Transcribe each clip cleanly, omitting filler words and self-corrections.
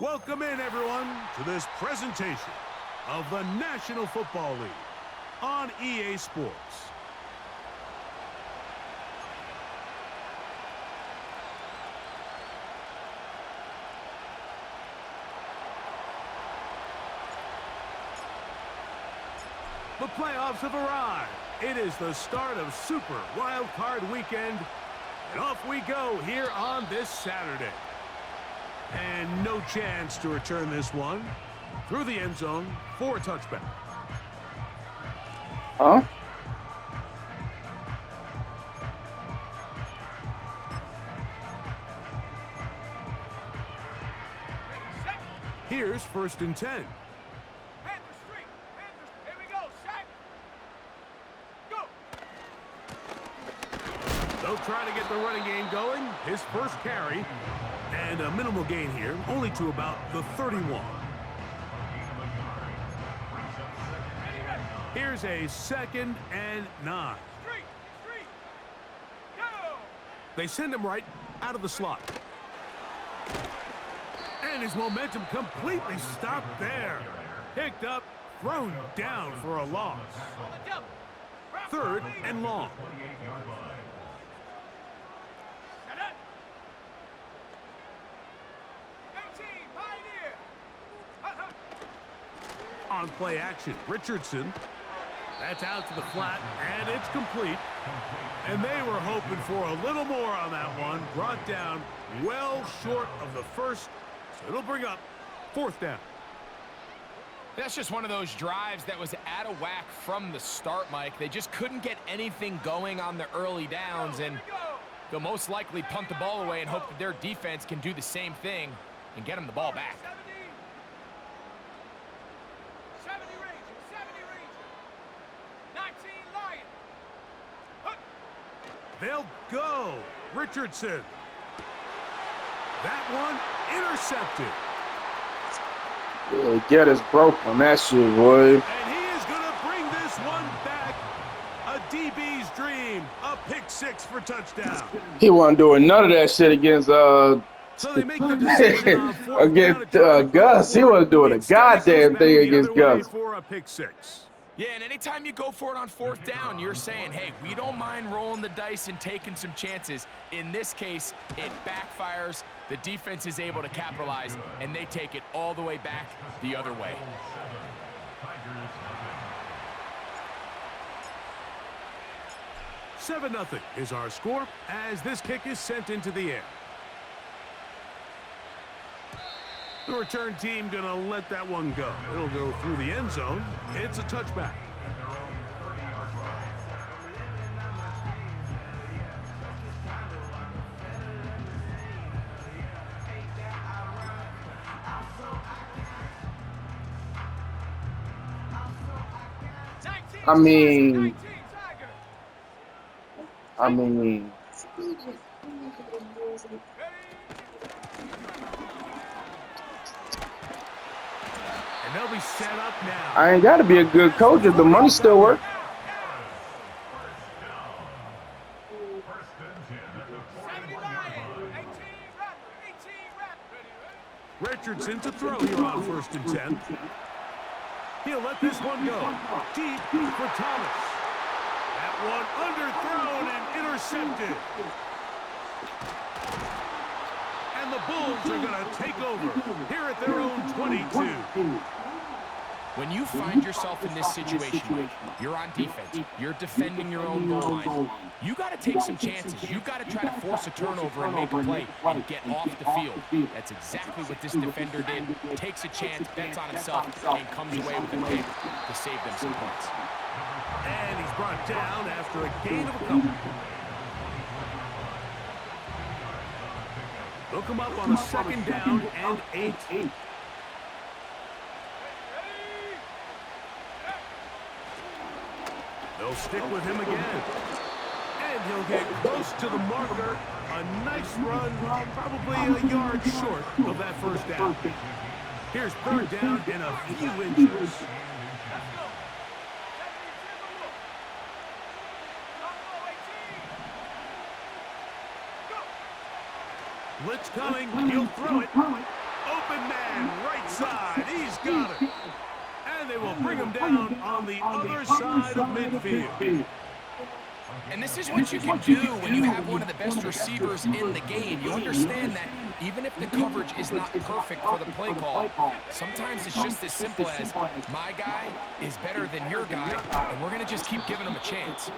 Welcome in, everyone, to this presentation of the National Football League on EA Sports. The playoffs have arrived. It is the start of Super Wildcard Weekend, and off we go here on this Saturday. And no chance to return this one through the end zone for a touchback. Huh? Here's 1st and 10. They'll try to get the running game going. His first carry, and a minimal gain here, only to about the 31. Here's a 2nd and 9. They send him right out of the slot. And his momentum completely stopped there. Picked up, thrown down for a loss. 3rd and long. On play action, Richardson. That's out to the flat, and it's complete. And they were hoping for a little more on that one. Brought down well short of the first, so it'll bring up 4th down. That's just one of those drives that was out of whack from the start, Mike. They just couldn't get anything going on the early downs, and they'll most likely punt the ball away and hope that their defense can do the same thing and get them the ball back. They'll go. Richardson. That one intercepted. Yeah, get us broke on that shit, boy. And he is going to bring this one back. A DB's dream. A pick 6 for touchdown. He wasn't doing none of that shit against So they make the decision on 4th against down. Gus. He wasn't doing a goddamn thing against Gus. For a pick 6. Yeah, and anytime you go for it on 4th down, you're saying, hey, we don't mind rolling the dice and taking some chances. In this case, it backfires. The defense is able to capitalize, and they take it all the way back the other way. Seven 0 is our score as this kick is sent into the air. The return team going to let that one go. It'll go through the end zone. It's a touchback. I mean. And they'll be set up now. I ain't got to be a good coach if the money still work. Richardson to throw here on 1st and 10. He'll let this one go. Deep for Thomas. That one underthrown and intercepted. And the Bulls are going to take over here at their own 22. When you find yourself in this situation, you're on defense, you're defending your own goal line, you got to take some chances. You got to try to force a turnover and make a play and get off the field. That's exactly what this defender did. Takes a chance, bets on himself, and comes away with a pick to save them some points. And he's brought down after a gain of a couple. They'll come up on a 2nd down and 8. They'll stick with him again. And he'll get close to the marker. A nice run, probably a yard short of that 1st down. Here's 3rd down and a few inches. Blitz coming. He'll throw it. Open man. inside. He's got it. And they will bring him down on the other side of midfield. And this is what you can do when you have one of the best receivers in the game. You understand that even if the coverage is not perfect for the play call, sometimes it's just as simple as my guy is better than your guy, and we're going to just keep giving him a chance.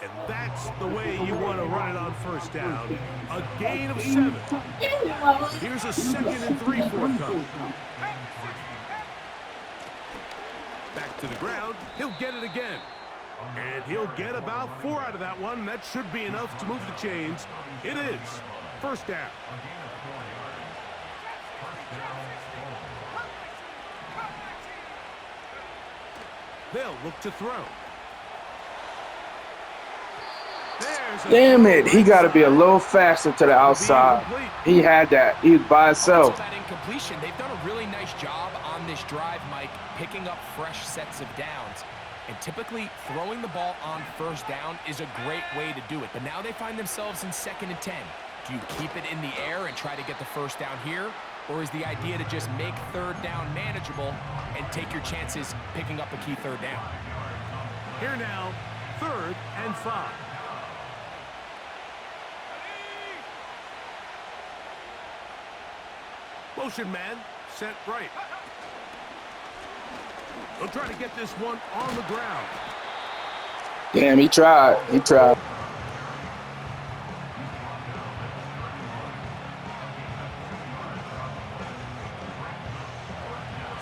And that's the way you want to run it on first down. A gain of 7. Here's a 2nd and 3 forthcoming. Back to the ground. He'll get it again. And he'll get about 4 out of that one. That should be enough to move the chains. It is. First down. They'll look to throw. Damn it. He got to be a little faster to the outside. He had that. He was by himself. That incompletion, they've done a really nice job on this drive, Mike, picking up fresh sets of downs. And typically, throwing the ball on first down is a great way to do it. But now they find themselves in 2nd and 10. Do you keep it in the air and try to get the first down here? Or is the idea to just make 3rd down manageable and take your chances picking up a key 3rd down? Here now, 3rd and 5. Motion man, set right. They'll try to get this one on the ground. Damn, he tried. He tried.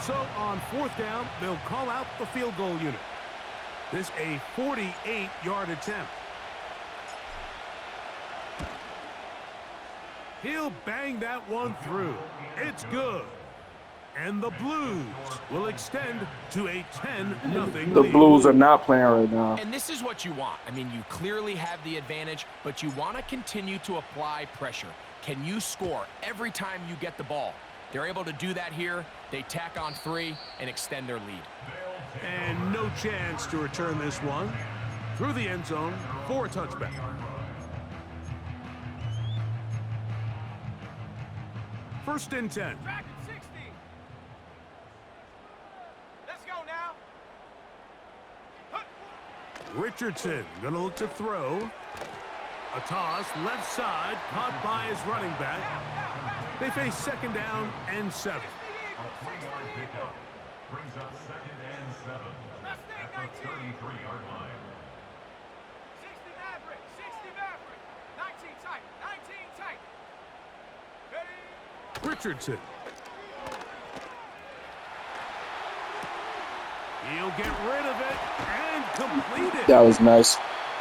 So on 4th down, they'll call out the field goal unit. This a 48-yard attempt. He'll bang that one through. It's good. And the Blues will extend to a 10-0 lead. The Blues are not playing right now. And this is what you want. I mean, you clearly have the advantage, but you want to continue to apply pressure. Can you score every time you get the ball? They're able to do that here. They tack on 3 and extend their lead. And no chance to return this one. Through the end zone for a touchback. First and 10. Back at 60. Let's go now. Richardson gonna look to throw. A toss left side caught by his running back. They face 2nd down and 7. Brings up 2nd and 7 at the 33-yard line. 60 Maverick, 60 Maverick. 19 tight, 19 tight. Ready? Richardson. He'll get rid of it and complete it. That was nice.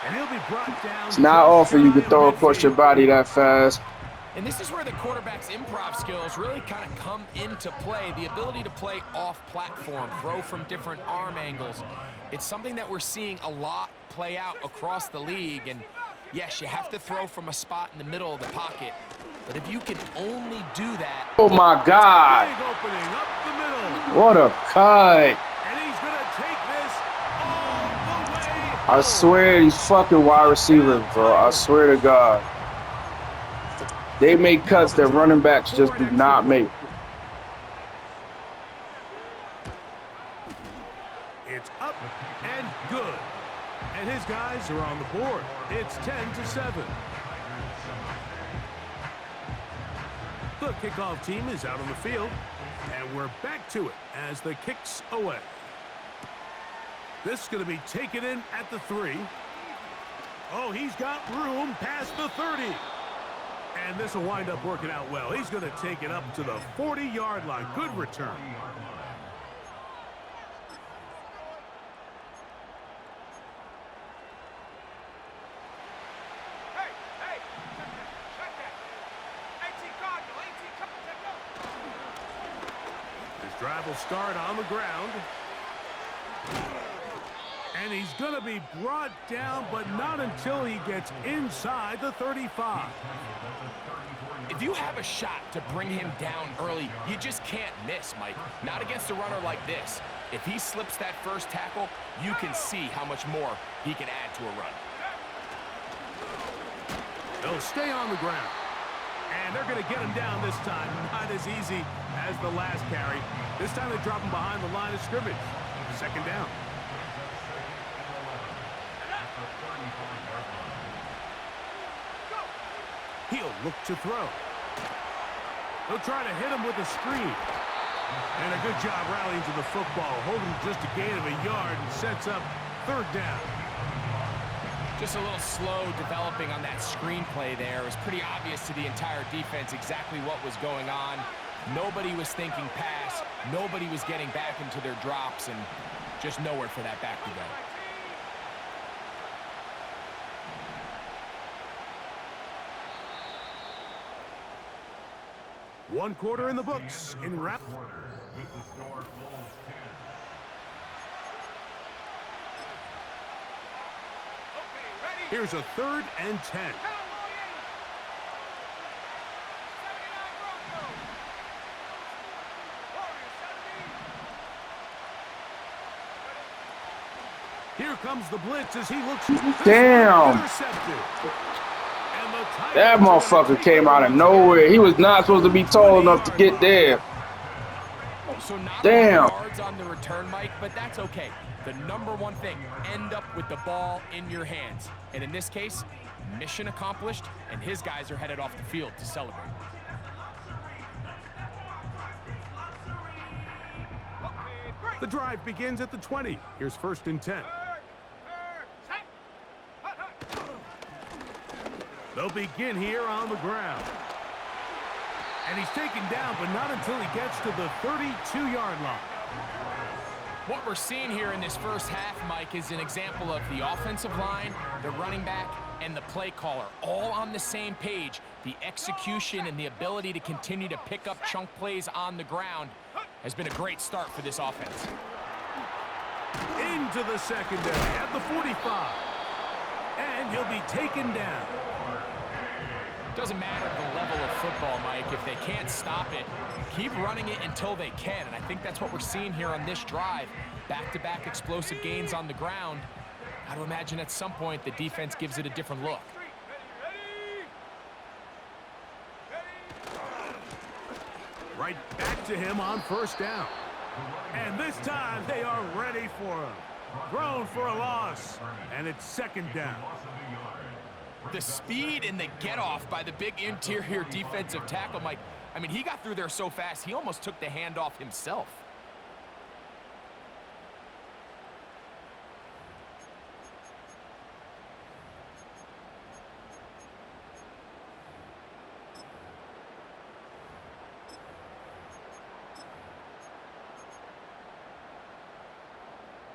And he'll be brought down. It's not often you can throw across your body that fast. And this is where the quarterback's improv skills really kind of come into play. The ability to play off-platform, throw from different arm angles. It's something that we're seeing a lot play out across the league. And yes, you have to throw from a spot in the middle of the pocket. But if you can only do that... Oh, my God. Big opening up the middle. What a cut. And he's going to take this all the way. I swear these fucking wide receivers, bro. I swear to God. They make cuts that running backs just do not make. It's up and good. And his guys are on the board. It's 10-7. The kickoff team is out on the field. And we're back to it as the kick's away. This is going to be taken in at the 3. Oh, he's got room past the 30. And this will wind up working out well. He's going to take it up to the 40-yard line. Good return. Hey, hey. Check that. 18 Cardinal, 18 His drive will start on the ground. And he's going to be brought down, but not until he gets inside the 35. If you have a shot to bring him down early, you just can't miss, Mike. Not against a runner like this. If he slips that first tackle, you can see how much more he can add to a run. They'll stay on the ground. And they're going to get him down this time. Not as easy as the last carry. This time they drop him behind the line of scrimmage. Second down. He'll look to throw. He'll try to hit him with a screen. And a good job rallying to the football, holding just a gain of a yard and sets up third down. Just a little slow developing on that screenplay there. It was pretty obvious to the entire defense exactly what was going on. Nobody was thinking pass. Nobody was getting back into their drops, and just nowhere for that back to go. One quarter in the books. In wrap. With the score, Bulls 10. Here's a 3rd and 10. Here comes the blitz as he looks. Damn. That motherfucker came out of nowhere. He was not supposed to be tall enough to get there. So not Damn. yards on the return, Mike, but that's okay. The number one thing, end up with the ball in your hands. And in this case, mission accomplished, and his guys are headed off the field to celebrate. The drive begins at the 20. Here's 1st and 10. They'll begin here on the ground. And he's taken down, but not until he gets to the 32-yard line. What we're seeing here in this first half, Mike, is an example of the offensive line, the running back, and the play caller all on the same page. The execution and the ability to continue to pick up chunk plays on the ground has been a great start for this offense. Into the secondary at the 45. And he'll be taken down. Doesn't matter the level of football, Mike. If they can't stop it, keep running it until they can. And I think that's what we're seeing here on this drive. Back-to-back explosive gains on the ground. Got to imagine at some point the defense gives it a different look. Right back to him on 1st down. And this time they are ready for him. Thrown for a loss. And it's 2nd down. The speed and the get-off by the big interior defensive tackle, Mike. I mean, he got through there so fast, he almost took the handoff himself.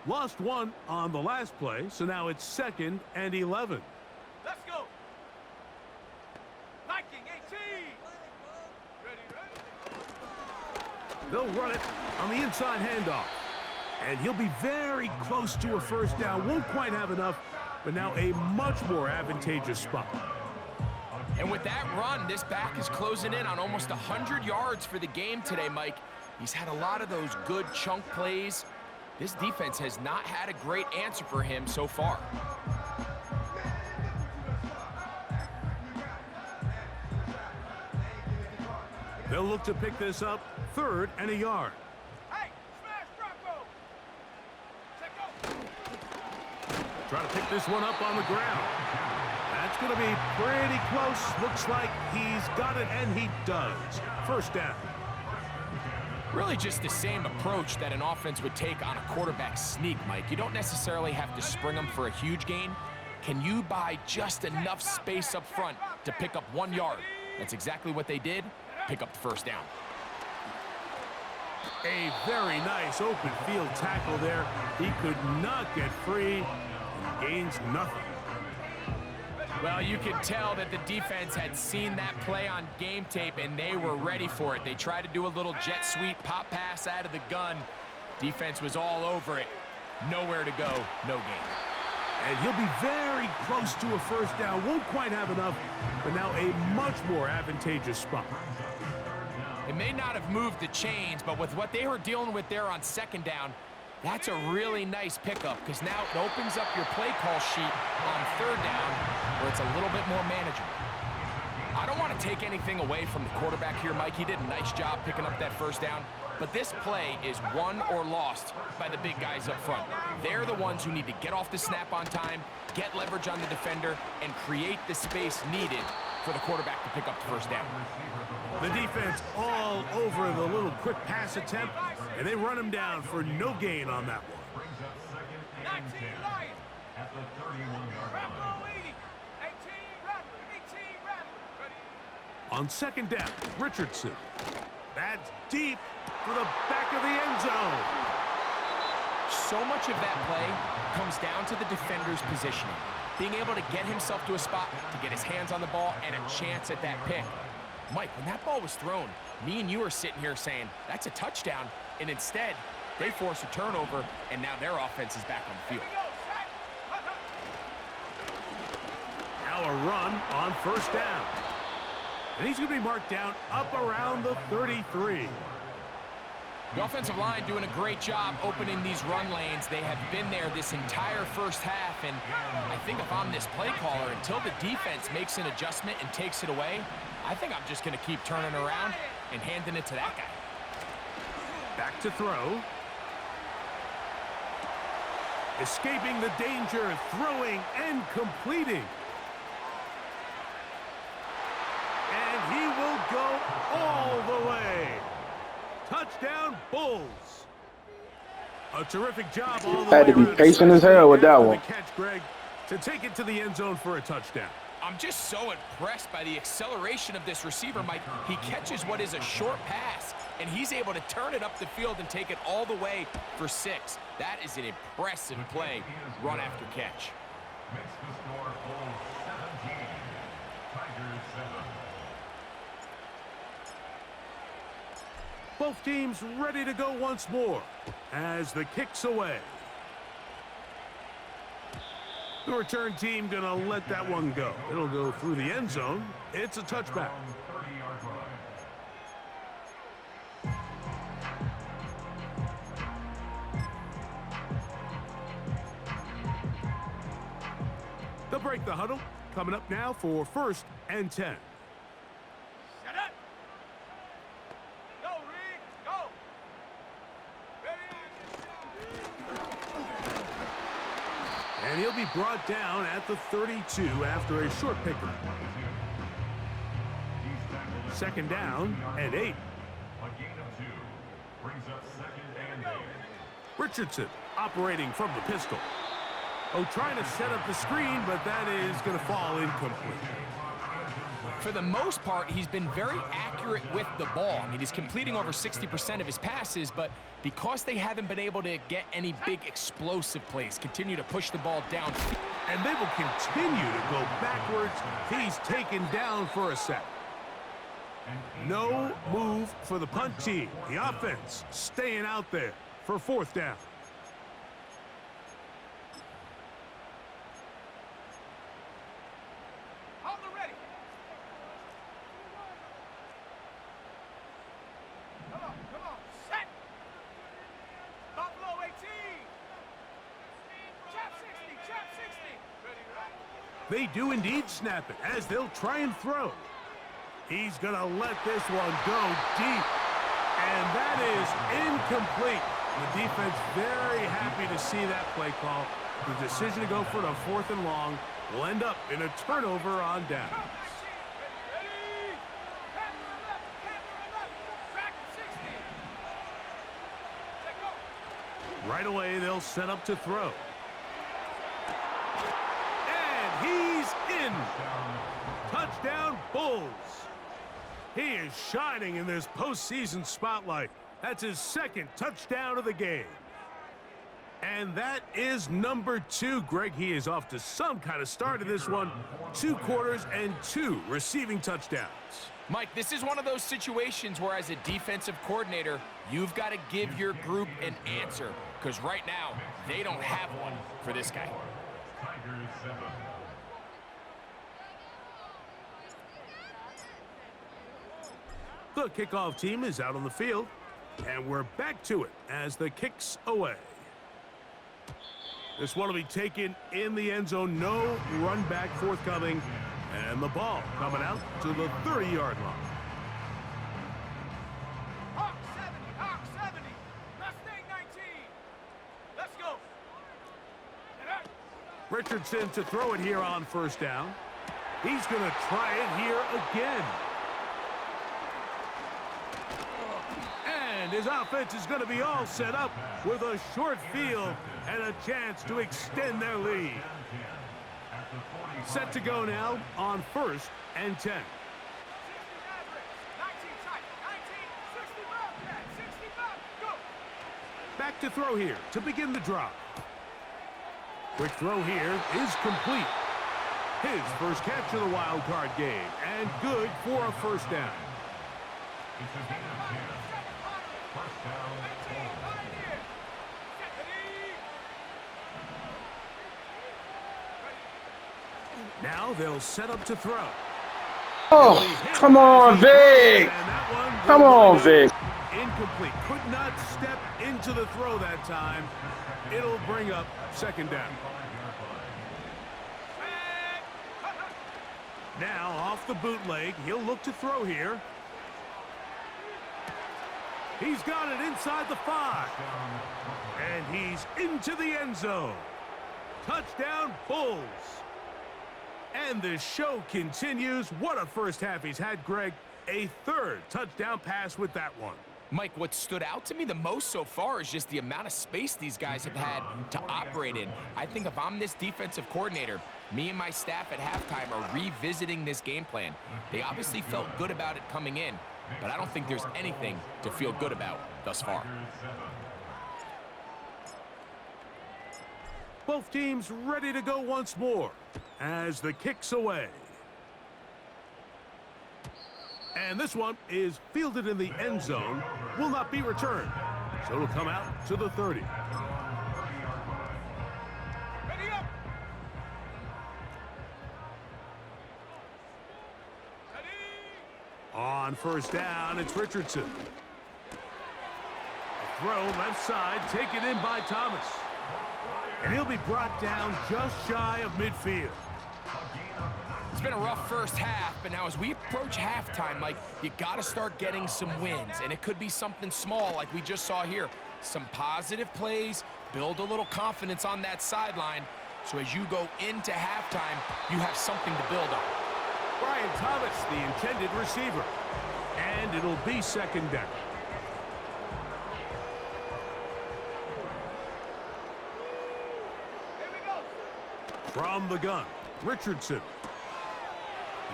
Lost one on the last play, so now it's 2nd and 11. Let's go. Viking 18. Ready. They'll run it on the inside handoff. And he'll be very close to a 1st down. Won't quite have enough, but now a much more advantageous spot. And with that run, this back is closing in on almost 100 yards for the game today, Mike. He's had a lot of those good chunk plays. This defense has not had a great answer for him so far. They'll look to pick this up 3rd and a yard. Hey, smash Bronco. Check go. Try to pick this one up on the ground. That's going to be pretty close. Looks like he's got it, and he does. 1st down. Really just the same approach that an offense would take on a quarterback sneak, Mike. You don't necessarily have to spring them for a huge gain. Can you buy just enough space up front to pick up 1 yard? That's exactly what they did. Pick up the 1st down. A very nice open field tackle there. He could not get free and gains nothing. Well, you can tell that the defense had seen that play on game tape, and they were ready for it. They tried to do a little jet sweep pop pass out of the gun. Defense was all over it. Nowhere to go, no gain. And he'll be very close to a 1st down. Won't quite have enough, but now a much more advantageous spot. It may not have moved the chains, but with what they were dealing with there on 2nd down, that's a really nice pickup, because now it opens up your play call sheet on 3rd down where it's a little bit more manageable. I don't want to want to take anything away from the quarterback here, Mike. He did a nice job picking up that first down. But this play is won or lost by the big guys up front. They're the ones who need to get off the snap on time, get leverage on the defender, and create the space needed for the quarterback to pick up the first down. The defense all over the little quick pass attempt, and they run him down for no gain on that one. Brings up second 19 and 10 Lions. at the 31-yard line. Rambo 80. 18 Rattler. 18 Rattler. Ready. On second down, Richardson. That's deep for the back of the end zone. So much of that play comes down to the defender's positioning. Being able to get himself to a spot, to get his hands on the ball, and a chance at that pick. Mike, when that ball was thrown, me and you are sitting here saying, that's a touchdown. And instead, they force a turnover, and now their offense is back on the field. Now a run on first down. And he's going to be marked down up around the 33. The offensive line doing a great job opening these run lanes. They have been there this entire first half, and I think if I'm this play caller, until the defense makes an adjustment and takes it away, I think I'm just going to keep turning around and handing it to that guy. Back to throw. Escaping the danger, throwing and completing. And he will go all the way. Touchdown, Bulls. A terrific job all the way Had to be around. patient as hell with that one. Catch, Greg, to take it to the end zone for a touchdown. I'm just so impressed by the acceleration of this receiver, Mike. He catches what is a short pass, and he's able to turn it up the field and take it all the way for 6. That is an impressive play, run after catch. Makes the score Bulls 17, Tigers 7. Both teams ready to go once more as the kick's away. The return team gonna let that one go. It'll go through the end zone. It's a touchback. 30-yard line. They'll break the huddle. Coming up now for first and 10. Set up. Go, Reed. Go. Ready. And he'll be brought down at the 32 after a short pickup. Second down and 8. A gain of 2. Brings up second and 8. Richardson operating from the pistol. Oh, trying to set up the screen, but that is going to fall incomplete. For the most part, he's been very accurate with the ball. I mean, he's completing over 60% of his passes, but because they haven't been able to get any big explosive plays, continue to push the ball down. And they will continue to go backwards. He's taken down for a sack. No move for the punt team. The offense staying out there for fourth down. Hold the ready. Come on. Set. Buffalo 18. Chap 60. Chap 60. Ready, right? They do indeed snap it as they'll try and throw. He's going to let this one go deep. And that is incomplete. The defense very happy to see that play call. The decision to go for the 4th and long will end up in a turnover on downs. Ready. Hammer 11. Track 60. Let go. Right away, they'll set up to throw. And he's in. Touchdown, Bulls. He is shining in this postseason spotlight. That's his 2nd touchdown of the game. And that is number 2. Greg, he is off to some kind of start in this one. 2 quarters and 2 receiving touchdowns. Mike, this is one of those situations where as a defensive coordinator, you've got to give your group an answer. Because right now, they don't have one for this guy. Tigers 7. The kickoff team is out on the field, and we're back to it as the kick's away. This one will be taken in the end zone. No run back forthcoming, and And the ball coming out to the 30-yard line. Hawk 70, Mustang 19. Let's go. Richardson to throw it here on first down. He's going to try it here again. And his offense is going to be all set up with a short field and a chance to extend their lead. Set to go now on 1st and 10. 60 Mavericks, 19 tight, 19, 60 Wildcard, 65, go. Back to throw here to begin the drive. Quick throw here is complete. His first catch of the wild card game, and good for a first down. It's a gain of 10. First down, 12. Now they'll set up to throw. Oh, come on, Vick. Come on, Vick. Incomplete. Could not step into the throw that time. It'll bring up second down. Now off the bootleg, he'll look to throw here. He's got it inside the 5. And he's into the end zone. Touchdown, Bulls. And the show continues. What a first half he's had, Greg. A 3rd touchdown pass with that one. Mike, what stood out to me the most so far is just the amount of space these guys have had to operate in. I think if I'm this defensive coordinator, me and my staff at halftime are revisiting this game plan. They obviously felt good about it coming in, but I don't think there's anything to feel good about thus far. Both teams ready to go once more as the kick's away. And this one is fielded in the end zone, will not be returned. So it'll come out to the 30. Ready up. Ready. On first down, it's Richardson. A throw left side, taken in by Thomas. And he'll be brought down just shy of midfield. It's been a rough first half, but now as we approach halftime, Mike, you got to start getting some wins, and it could be something small like we just saw here. Some positive plays, build a little confidence on that sideline, so as you go into halftime, you have something to build on. Brian Thomas, the intended receiver. And it'll be second down. Here we go. From the gun, Richardson.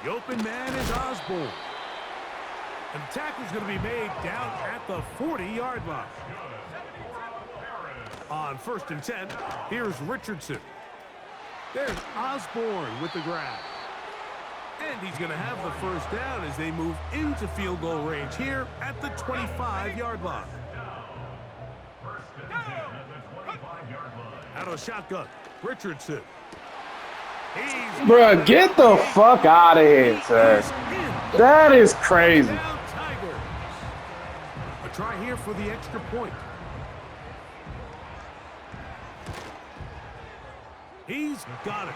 The open man is Osborne. And the tackle's going to be made down at the 40-yard line. On 1st and 10, here's Richardson. There's Osborne with the grab. And he's going to have the first down as they move into field goal range here at the 25-yard line. Out of shotgun, Richardson. Bruh, get the fuck out of here, sir. That is crazy. Tigers. A try here for the extra point. He's got it.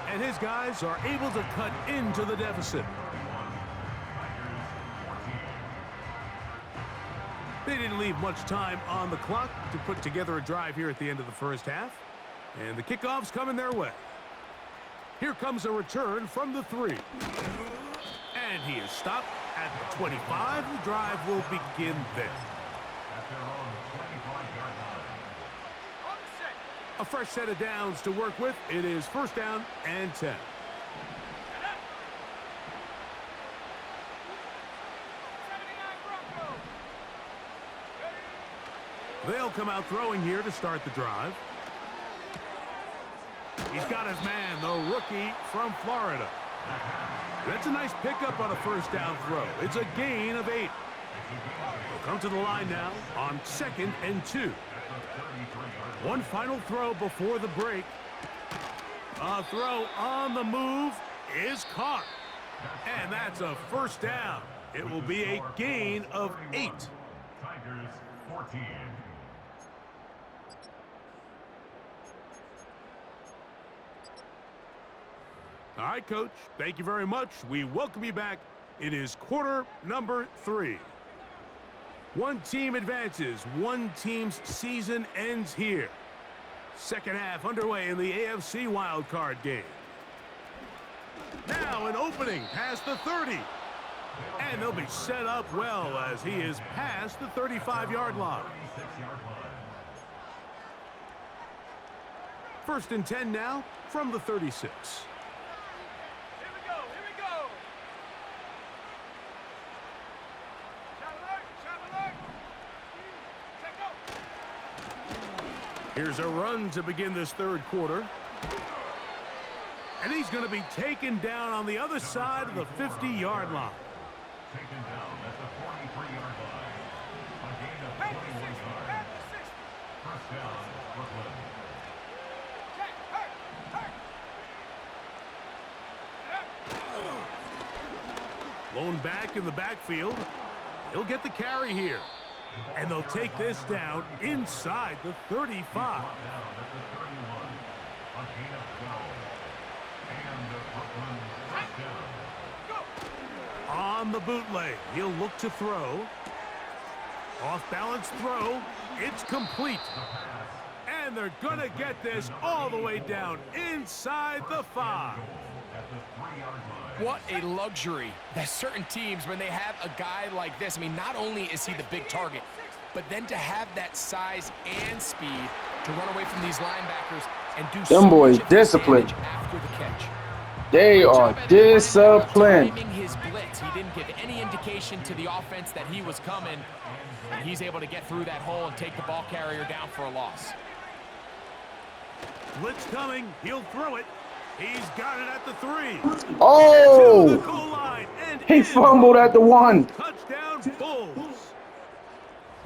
And his guys are able to cut into the deficit. They didn't leave much time on the clock to put together a drive here at the end of the first half. And the kickoff's coming their way. Here comes a return from the 3. And he is stopped at the 25. The drive will begin there. A fresh set of downs to work with. It is first down and 10. They'll come out throwing here to start the drive. He's got his man, the rookie from Florida. That's a nice pickup on a first down throw. It's a gain of 8. They'll come to the line now on 2nd and 2. One final throw before the break. A throw on the move is caught. And that's a first down. It will be a gain of 8. Tigers 14. All right, Coach. Thank you very much. We welcome you back. It is quarter number 3. One team advances. One team's season ends here. Second half underway in the AFC Wildcard game. Now an opening past the 30. And they'll be set up well as he is past the 35-yard line. 36-yard line. First and 10 now from the 36. Here we go. Here we go. Shot alert. Shot alert. Check go. Here's a run to begin this third quarter. And he's going to be taken down on the other side of the 50-yard line. Taken down at the 43-yard line. A gain of Back 21 to 60. yards. Back to 60. First down, Brooklyn. Check. Hurt. Lone back in the backfield. He'll get the carry here. And they'll take this down inside the 35. Down at the 31. A gain of 12. And the Brooklyn first down. On the bootleg, he'll look to throw. Off-balance throw. It's complete. And they're going to get this all the way down inside the 5. At the 3-yard line. What a luxury that certain teams, when they have a guy like this, I mean, not only is he the big target, but then to have that size and speed to run away from these linebackers and do so Them boys much of the disciplined. damage after the catch. They are disciplined. Timing his blitz. He didn't give any indication to the offense that he was coming, and he's able to get through that hole and take the ball carrier down for a loss. Blitz coming. He'll throw it. He's got it at the 3. To the Oh, goal line and he in. fumbled at the 1. Touchdown, Bulls.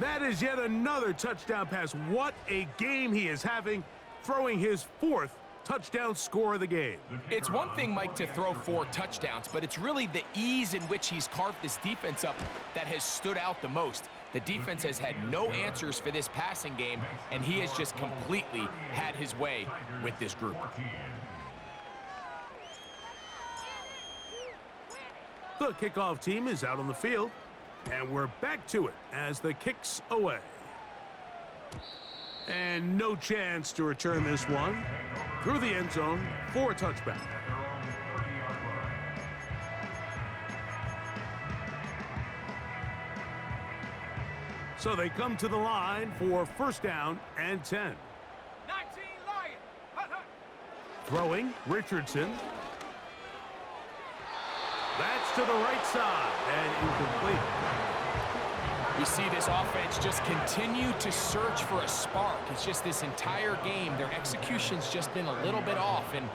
That is yet another touchdown pass. What a game he is having, throwing his 4th touchdown score of the game. It's one thing, Mike, to throw 4 touchdowns, but it's really the ease in which he's carved this defense up that has stood out the most. The defense has had no answers for this passing game, and he has just completely had his way with this group. The kickoff team is out on the field, and we're back to it as the kick's away. And no chance to return this one through the end zone for a touchback. So they come to the line for first down and 10. 19 Lion. Hut, hut. Throwing, Richardson. That's to the right side and incomplete. We see this offense just continue to search for a spark. It's just this entire game, their execution's just been a little bit off. And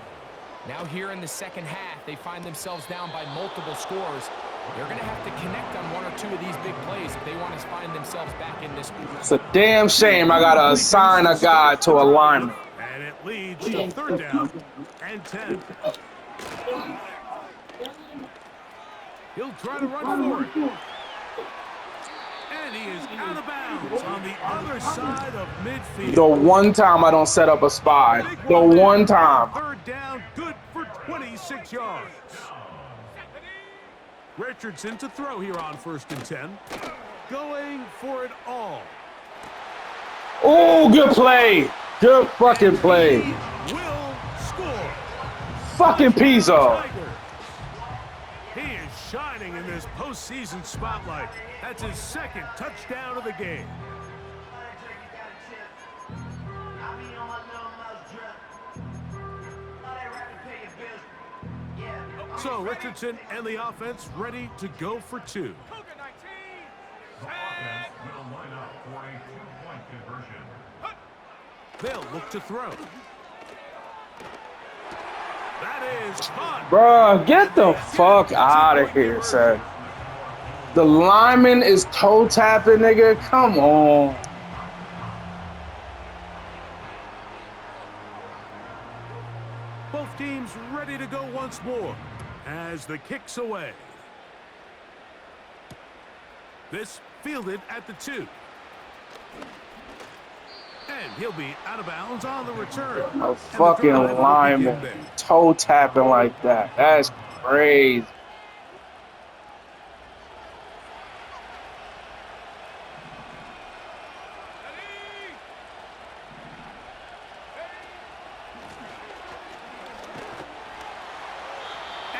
now here in the second half, they find themselves down by multiple scores. They're going to have to connect on 1 or 2 of these big plays if they want to find themselves back in this one. It's a damn shame I got to assign a guy to a lineman. And it leads to third down and 10. He'll try to run for it. And he is out of bounds on the other side of midfield. The one time I don't set up a spy. The one time. Third down, good for 26 yards. Richardson to throw here on first and 10. Going for it all. Oh, good play. Good fucking play. He will score. Fucking Pizzo. Tigers. He is shining in this postseason spotlight. That's his 2nd touchdown of the game. So Richardson and the offense ready to go for 2. Cougar 19. Offense will line up for a 2-point conversion. They'll look to throw. That is fun. Bruh, get the fuck out of here, son. The lineman is toe tapping, nigga. Come on. Both teams ready to go once more as the kick's away. This fielded at the 2. And he'll be out of bounds on the return. A fucking lineman toe tapping like that. That's crazy.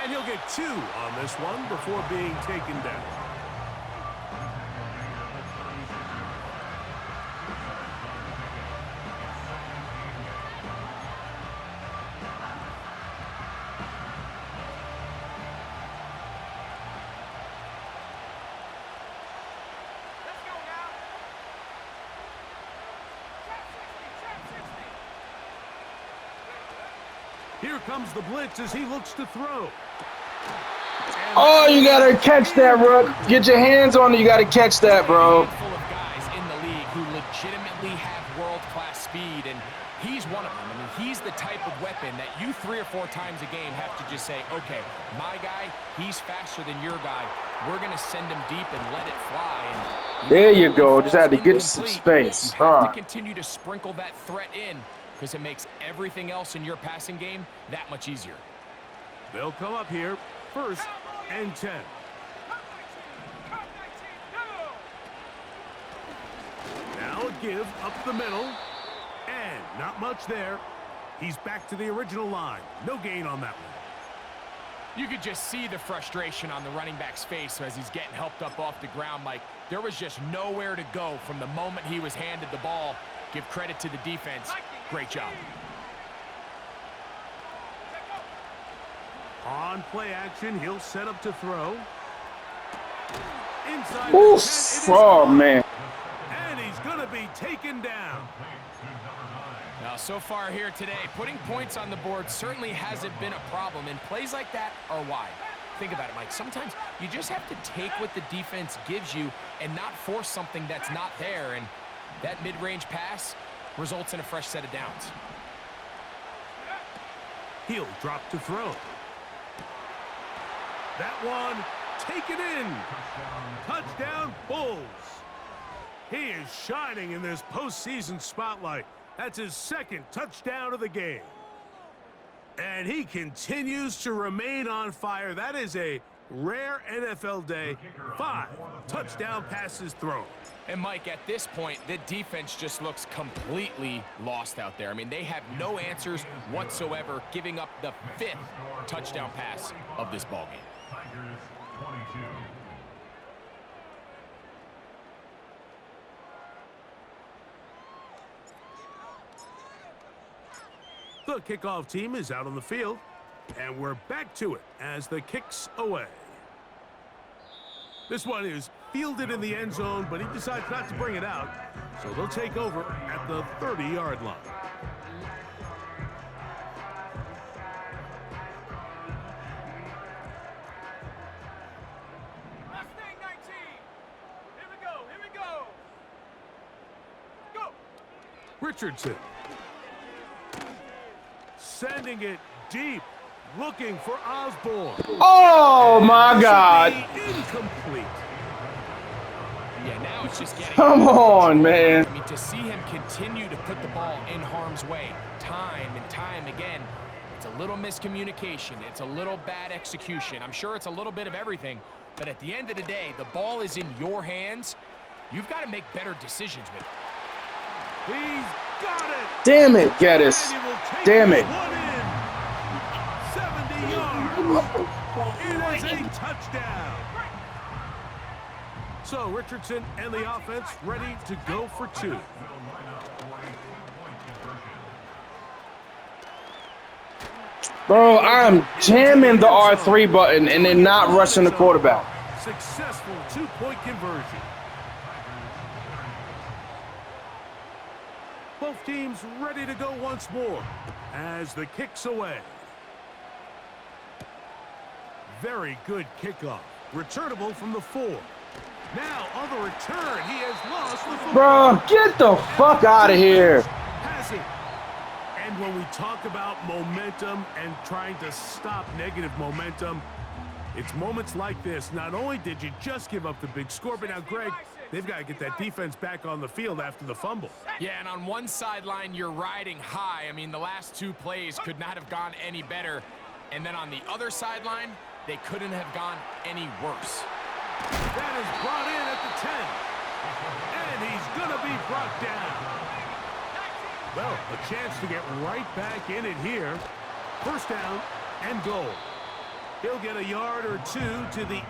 And he'll get 2 on this one before being taken down. Let's go now. Trap 60. Here comes the blitz as he looks to throw. Oh, you gotta catch that, Rook. Get your hands on it. You gotta catch that, bro. Full of guys in the league who legitimately have world-class speed, and he's one of them. I mean, he's the type of weapon that you 3 or 4 times a game have to just say, okay, my guy, he's faster than your guy. We're going to send him deep and let it fly. And There you go. Just had to get some space. You have to Huh. continue to sprinkle that threat in because it makes everything else in your passing game that much easier. They'll come up here, 1st and 10. Cut 19. Go. Now a give up the middle. And not much there. He's back to the original line. No gain on that one. You could just see the frustration on the running back's face as he's getting helped up off the ground. Like, there was just nowhere to go from the moment he was handed the ball. Give credit to the defense. Great job. On play action, he'll set up to throw. Inside Oof. the 10, it is Oh, caught. man. And he's going to be taken down. Now, so far here today, putting points on the board certainly hasn't been a problem, and plays like that are why. Think about it, Mike. Sometimes you just have to take what the defense gives you and not force something that's not there, and that mid-range pass results in a fresh set of downs. He'll drop to throw. That one taken in. Touchdown, Bulls. He is shining in this postseason spotlight. That's his 2nd touchdown of the game. And he continues to remain on fire. That is a rare NFL day. 5 touchdown passes thrown. And, Mike, at this point, the defense just looks completely lost out there. I mean, they have no answers whatsoever, giving up the 5th touchdown pass of this ballgame. Tigers 22. The kickoff team is out on the field, and we're back to it as the kick's away. This one is fielded in the end zone, but he decides not to bring it out, so they'll take over at the 30-yard line. Mustang 19. Here we go. Here we go. Go. Richardson. Sending it deep, looking for Osborne. Oh, my God. Incomplete. Yeah, now it's just getting... Come on, man. I mean, to see him continue to put the ball in harm's way time and time again, it's a little miscommunication. It's a little bad execution. I'm sure it's a little bit of everything, but at the end of the day, the ball is in your hands. You've got to make better decisions with it. He's got it. Damn it, Geddes. And he will take Damn this it. one in. 70 yards. It is a touchdown. So Richardson and the offense ready to go for 2. Bro, I'm jamming the R3 button and then not rushing the quarterback. Successful 2-point conversion. Both teams ready to go once more as the kick's away. Very good kickoff. Returnable from the 4. Now on the return, he has lost the football. Bro, get the fuck out of here. Has it. And when we talk about momentum and trying to stop negative momentum, it's moments like this. Not only did you just give up the big score, but now, Greg, They've got to get that defense back on the field after the fumble. Yeah, and on one sideline, you're riding high. I mean, the last two plays could not have gone any better. And then on the other sideline, they couldn't have gone any worse. That is brought in at the 10. And he's going to be brought down. Well, a chance to get right back in it here. First down and goal. He'll get a yard or two to the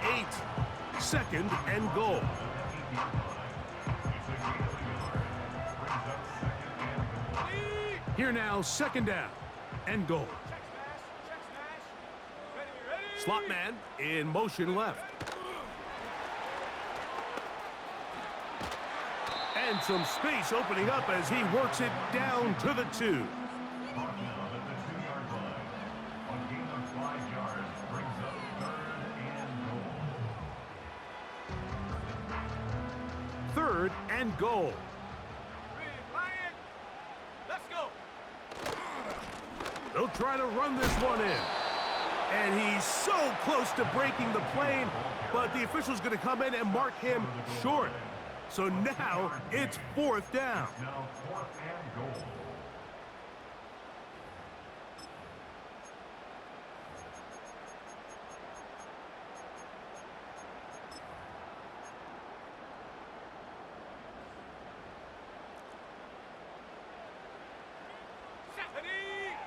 8. Second and goal. Here now, second down and goal. Slot man in motion left. And some space opening up as he works it down to the 2. Third and goal. Let's go. They'll try to run this one in. And he's so close to breaking the plane, but the official's going to come in and mark him short. So now it's fourth down. Now fourth and goal.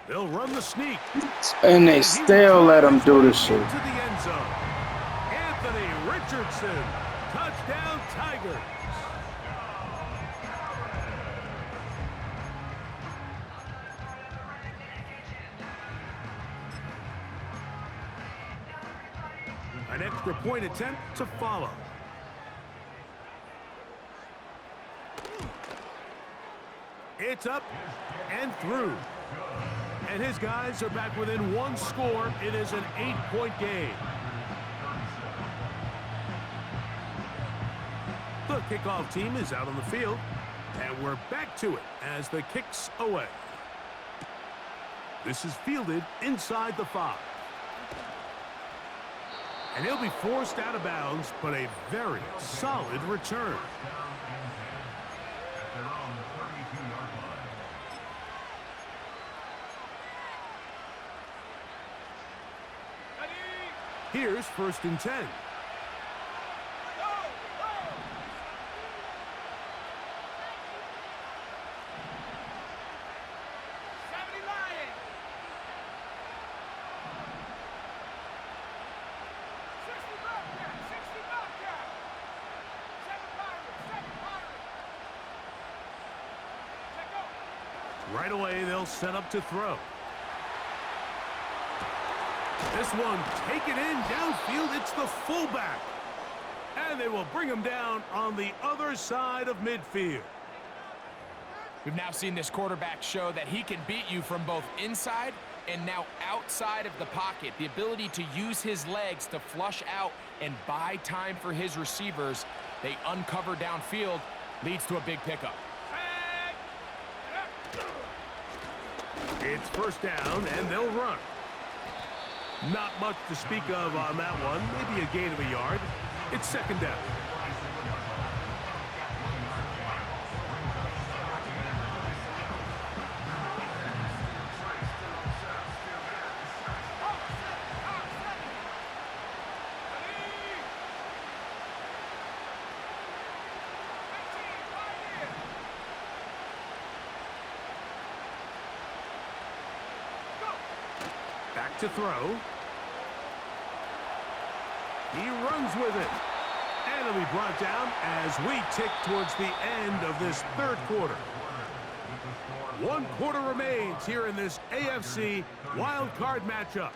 They'll run the sneak. And they still let him do this shit. To the end zone. Anthony Richardson. Touchdown Tigers. An extra point attempt to follow. It's up and through. And his guys are back within one score. It is an 8-point game. The kickoff team is out on the field. And we're back to it as the kick's away. This is fielded inside the 5. And he'll be forced out of bounds, but a very solid return. They're on the 32-yard line. Here's first and 10. Right away, they'll set up to throw. This one taken in downfield. It's the fullback. And they will bring him down on the other side of midfield. We've now seen this quarterback show that he can beat you from both inside and now outside of the pocket. The ability to use his legs to flush out and buy time for his receivers. They uncover downfield, leads to a big pickup. It's first down, and they'll run. Not much to speak of on that one. Maybe a gain of a yard. It's second down. Back to throw. He runs with it. And it'll be brought down as we tick towards the end of this third quarter. 1 quarter remains here in this AFC Wildcard matchup.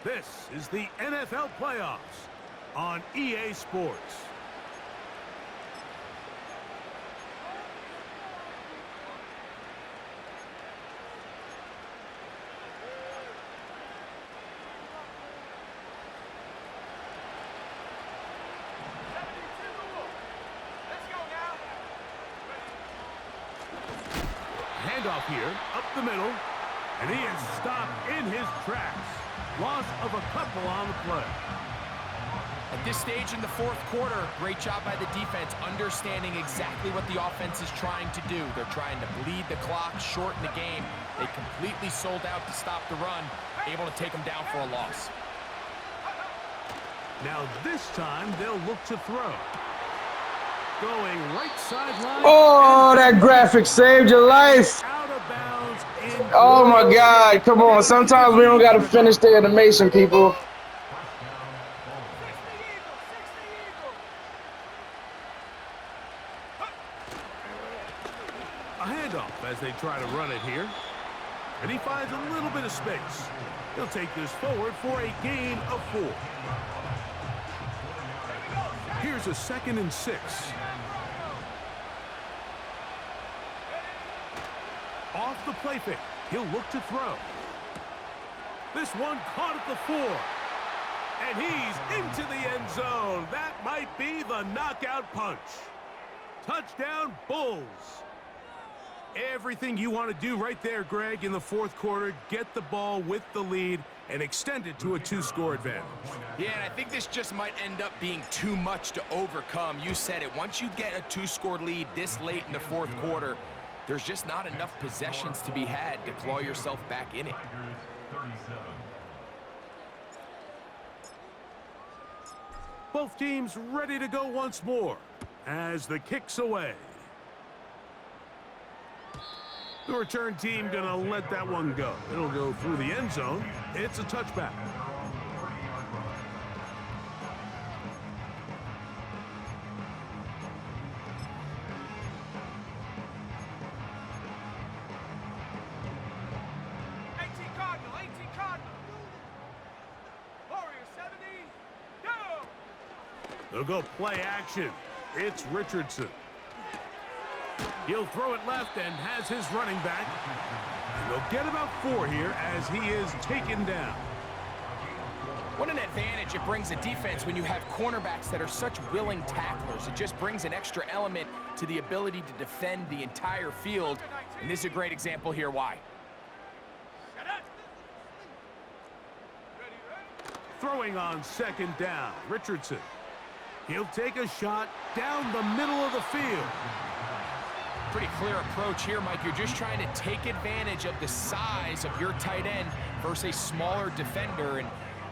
This is the NFL playoffs on EA Sports. Handoff here, up the middle, and he is stopped in his tracks. Loss of a couple on the play. At this stage in the fourth quarter, great job by the defense, understanding exactly what the offense is trying to do. They're trying to bleed the clock, shorten the game. They completely sold out to stop the run, able to take them down for a loss. Now this time they'll look to throw. Going right sideline. Oh, that graphic saved your life. Out of bounds. Oh my God, come on. Sometimes we don't got to finish the animation, people. A handoff as they try to run it here. And he finds a little bit of space. He'll take this forward for a gain of 4. Here's a 2nd and 6. Off the play fake. He'll look to throw. This one caught at the 4. And he's into the end zone. That might be the knockout punch. Touchdown, Bulls. Everything you want to do right there, Greg, in the fourth quarter. Get the ball with the lead and extend it to a 2-score advantage. Yeah, and I think this just might end up being too much to overcome. You said it. Once you get a 2-score lead this late in the fourth quarter, there's just not enough possessions to be had to claw yourself back in it. Both teams ready to go once more as the kick's away. The return team gonna let that one go. It'll go through the end zone. It's a touchback. They'll go play action. It's Richardson. He'll throw it left and has his running back. And they'll get about 4 here as he is taken down. What an advantage it brings a defense when you have cornerbacks that are such willing tacklers. It just brings an extra element to the ability to defend the entire field. And this is a great example here why. Throwing on 2nd down, Richardson. He'll take a shot down the middle of the field. Pretty clear approach here, Mike. You're just trying to take advantage of the size of your tight end versus a smaller defender, and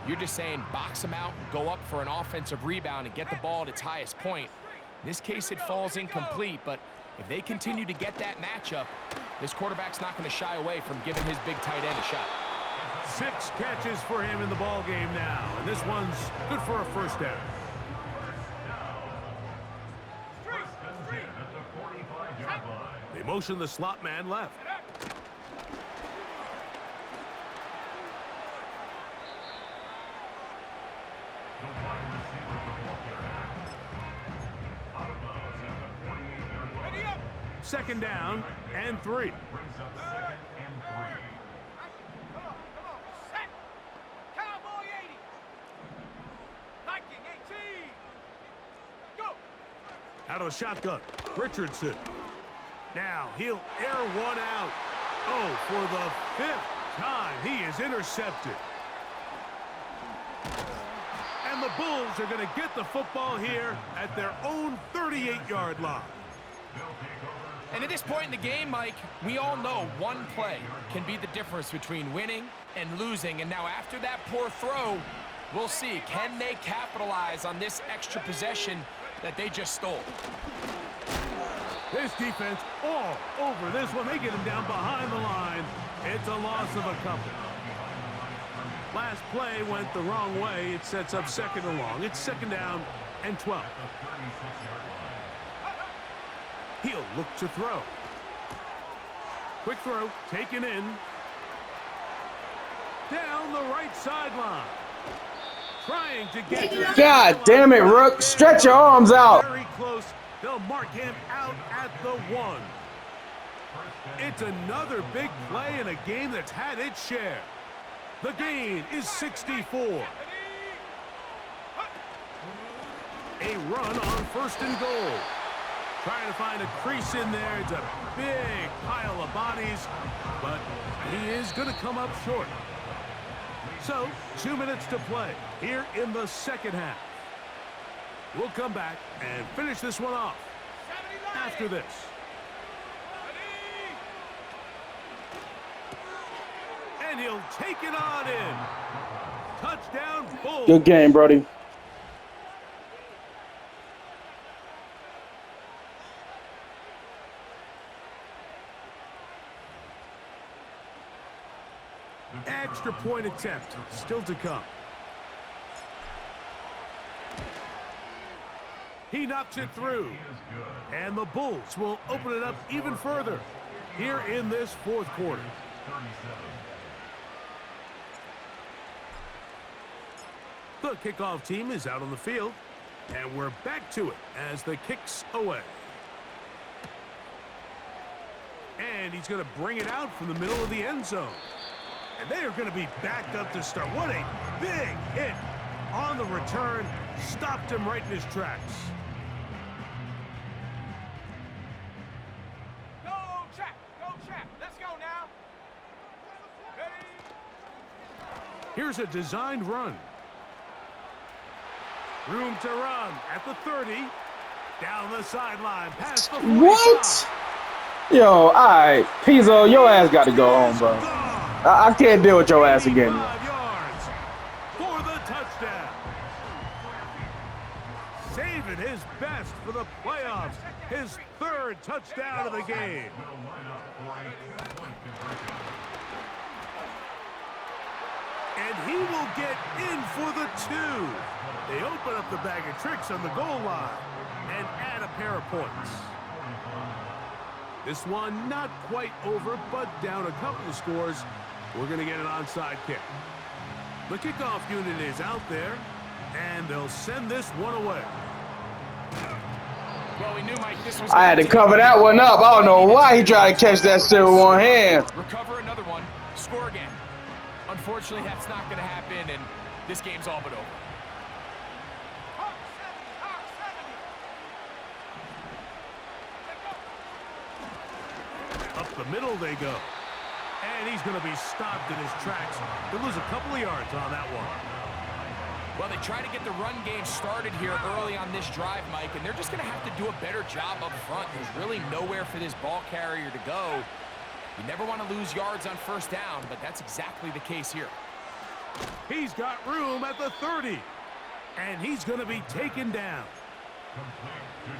you're just saying box him out, go up for an offensive rebound, and get the ball at its highest point. In this case, it falls incomplete, but if they continue to get that matchup, this quarterback's not going to shy away from giving his big tight end a shot. 6 catches for him in the ball game now, and this one's good for a first down. They motion the slot man left. Second down and 3. Out of the shotgun, Richardson. Now he'll air one out. Oh, for the 5th time, he is intercepted. And the Bulls are going to get the football here at their own 38-yard line. And at this point in the game, Mike, we all know one play can be the difference between winning and losing. And now after that poor throw, we'll see, can they capitalize on this extra possession that they just stole? This defense all over this one. They get him down behind the line. It's a loss of a couple. Last play went the wrong way. It sets up 2nd and long. It's 2nd down and 12. He'll look to throw. Quick throw, taken in. Down the right sideline. Trying to get to God damn it, Rook. Stretch your arms out. Very close. They'll mark him out at the 1. It's another big play in a game that's had its share. The gain is 64. A run on 1st and goal. Trying to find a crease in there. It's a big pile of bodies, but he is going to come up short. So, 2 minutes to play here in the 2nd half. We'll come back and finish this one off 79. after this. And he'll take it on in. Touchdown, Bulls. Good game, Brody. Extra point attempt still to come. He knocks it through. And the Bulls will open it up even further here in this fourth quarter. The kickoff team is out on the field, and we're back to it as the kick's away. And he's going to bring it out from the middle of the end zone. And they are going to be backed up to start. What a big hit on the return. Stopped him right in his tracks. Go, Jack. Go, Jack. Let's go now. Ready? Here's a designed run. Room to run at the 30. Down the sideline. Past the 45. What? Yo, all right. Pizzo, your ass got to go home, bro. I can't deal with your ass again. 85 yards for the touchdown. Saving his best for the playoffs. His third touchdown of the game. And he will get in for the 2. They open up the bag of tricks on the goal line and add a pair of points. This one not quite over, but down a couple of scores. We're going to get an onside kick. The kickoff unit is out there, and they'll send this one away. Well, we knew, Mike, this was. I had to cover that one up. I don't know why he tried to catch that still with one hand. Recover another one. Score again. Unfortunately, that's not going to happen, and this game's all but over. Hawk 70. Hawk 70. Up the middle they go. And he's going to be stopped in his tracks. They'll lose a couple of yards on that one. Well, they try to get the run game started here early on this drive, Mike, and they're just going to have to do a better job up front. There's really nowhere for this ball carrier to go. You never want to lose yards on first down, but that's exactly the case here. He's got room at the 30. And he's going to be taken down.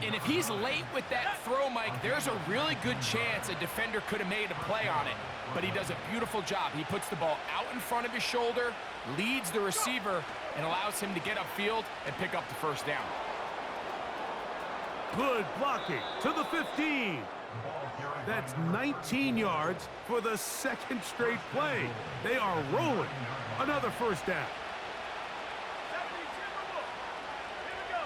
And if he's late with that throw, Mike, there's a really good chance a defender could have made a play on it. But he does a beautiful job. He puts the ball out in front of his shoulder, leads the receiver, and allows him to get upfield and pick up the first down. Good blocking to the 15. That's 19 yards for the second straight play. They are rolling. Another first down. 70 Timberwolves. Here we go.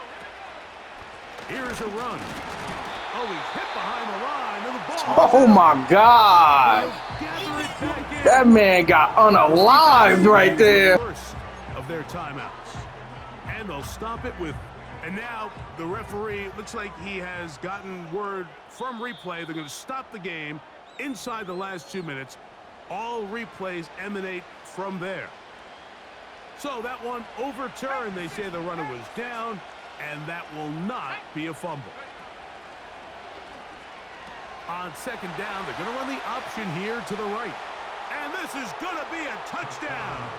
Here we go. Here's a run. Oh, he's hit behind the line, and the ball. Oh, my God. Gather it back in. That man got unalived right there. First of their timeouts. And they'll stop it with, and now the referee, looks like he has gotten word from replay. They're going to stop the game inside the last 2 minutes. All replays emanate from there. So that one overturned. They say the runner was down, and that will not be a fumble. On second down, they're going to run the option here to the right. And this is going to be a touchdown.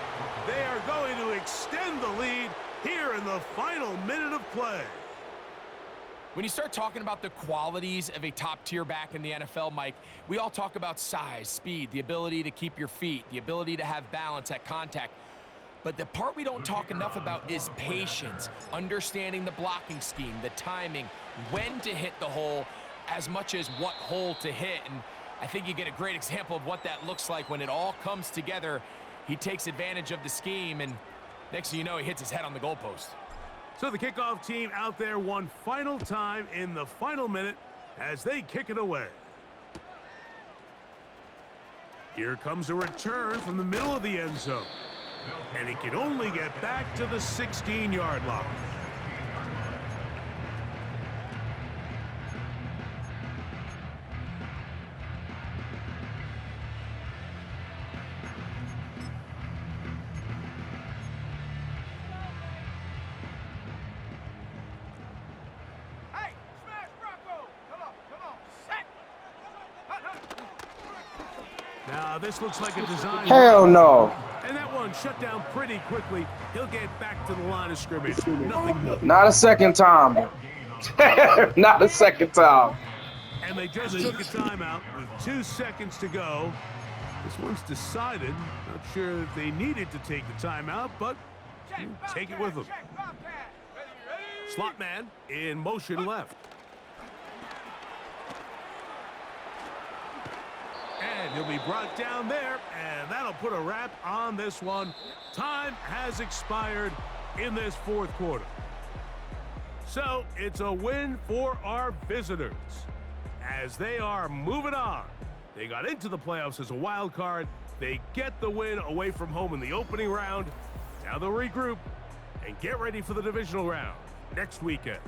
They are going to extend the lead here in the final minute of play. When you start talking about the qualities of a top-tier back in the NFL, Mike, we all talk about size, speed, the ability to keep your feet, the ability to have balance at contact. But the part we don't talk enough about is patience, understanding the blocking scheme, the timing, when to hit the hole, as much as what hole to hit. And I think you get a great example of what that looks like when it all comes together. He takes advantage of the scheme, and next thing you know, he hits his head on the goalpost. So the kickoff team out there one final time in the final minute as they kick it away. Here comes a return from the middle of the end zone. And he can only get back to the 16-yard line. Now, this looks like a design. Hell no. And that one shut down pretty quickly. He'll get back to the line of scrimmage. Nothing new. Not a second time. Not a second time. And they just took a timeout with 2 seconds to go. This one's decided. Not sure if they needed to take the timeout, but take it with them. Slot man in motion left. And he'll be brought down there, and that'll put a wrap on this one. Time has expired in this fourth quarter. So it's a win for our visitors as they are moving on. They got into the playoffs as a wild card. They get the win away from home in the opening round. Now they'll regroup and get ready for the divisional round next weekend.